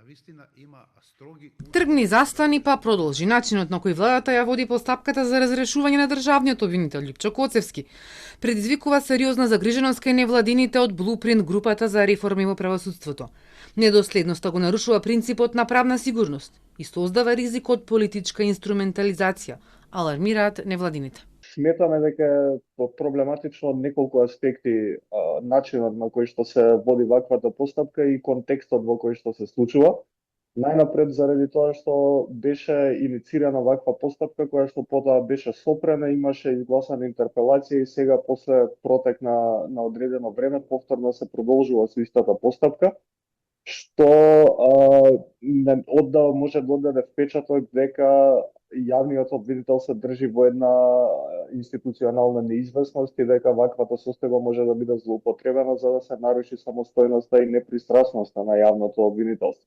навистина има строги... Тргни, застани, па продолжи. Начинот на кој владата ја води постапката за разрешување на државниот обвинител Лјупчо Коцевски предизвикува сериозна загриженост кај невладините од Блупринт, групата за реформи во правосудството. Недоследноста го нарушува принципот на правна сигурност и создава ризик од политичка инструментализација, алармираат невладините. Сметаме дека е проблематично од неколку аспекти начинот на кој што се води ваквата постапка и контекстот во кој што се случува. Најнапред заради тоа што беше иницирана ваква постапка која што потоа беше сопрена, имаше изгласана интерпелација и сега после протек на одредено време повторно се продолжува со истата постапка, што оддава може да оддаде впечаток дека јавниот обвинител се држи во една институционална неизвестност и дека ваквата состојба може да биде злоупотребена за да се наруши самостојноста и непристрасноста на јавното обвинителство.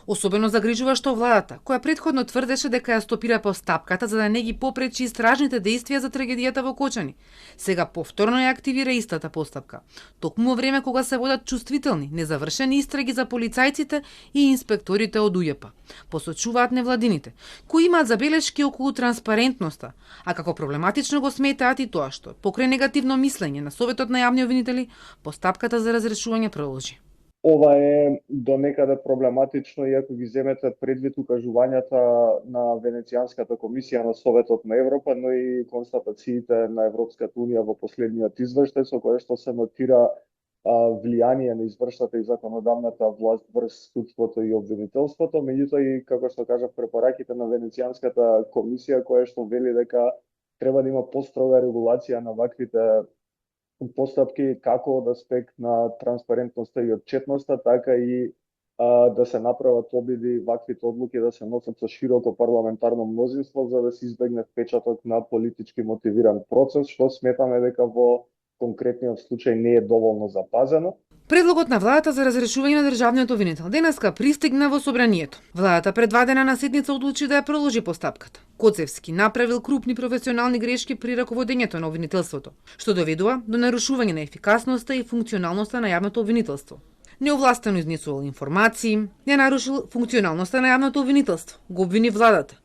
Особено загрижува што владата, која претходно тврдеше дека ја стопира постапката за да не ги попречи истражните действија за трагедијата во Кочани, сега повторно ја активира истата постапка. Токму во време кога се водат чувствителни, незавршени истраги за полицајците и инспекторите од УЈП. Посочуваат невладините, кои имаат забелешки околу транспарентноста, а како проблематично го сметаат и тоа што, покрај негативно мислење на Советот на јавни обвинители, постапката за разрешување продолжи. Ова е до некаде проблематично и ако ги земете предвид укажувањата на Венецијанската комисија на Советот на Европа, но и констатациите на Европската унија во последниот извештај со кој што се нотира влијание на извршната и законодавната власт врз судството и обвинителството, меѓутоа и како што кажав препораките на Венецијанската комисија која што вели дека треба да има построга регулација на ваквите постапки како од аспект на транспарентноста и отчетноста, така и да се направат обиди ваквите одлуки да се носат со широко парламентарно мнозинство за да се избегне впечаток на политички мотивиран процес, што сметаме дека во конкретниот случај не е доволно запазено. Предлогот на владата за разрешување на државниот обвинител денеска пристигна во собранието. Владата предвадена на седница одлучи да ја продолжи постапката. Коцевски направил крупни професионални грешки при раководењето на обвинителството, што доведува до нарушување на ефикасноста и функционалноста на јавното обвинителство. Неовластено изнесувал информации, не нарушил функционалноста на јавното обвинителство, го обвини владата.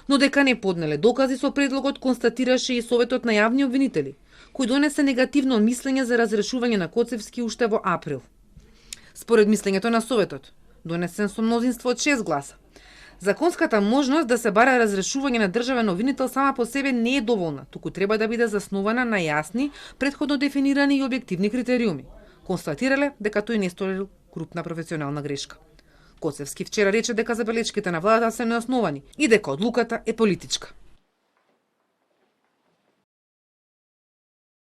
Но дека не поднеле докази со предлогот констатираше и Советот на јавни обвинители, кој донесе негативно мислење за разрешување на Коцевски уште во април. Според мислењето на Советот, донесен со мнозинство од 6 гласа, законската можност да се бара разрешување на државен обвинител сама по себе не е доволна, туку треба да биде заснована на јасни, претходно дефинирани и објективни критериуми. Констатирале дека тој не сторил крупна професионална грешка. Коцевски вчера рече дека забелешките на владата се неосновани и дека одлуката е политичка.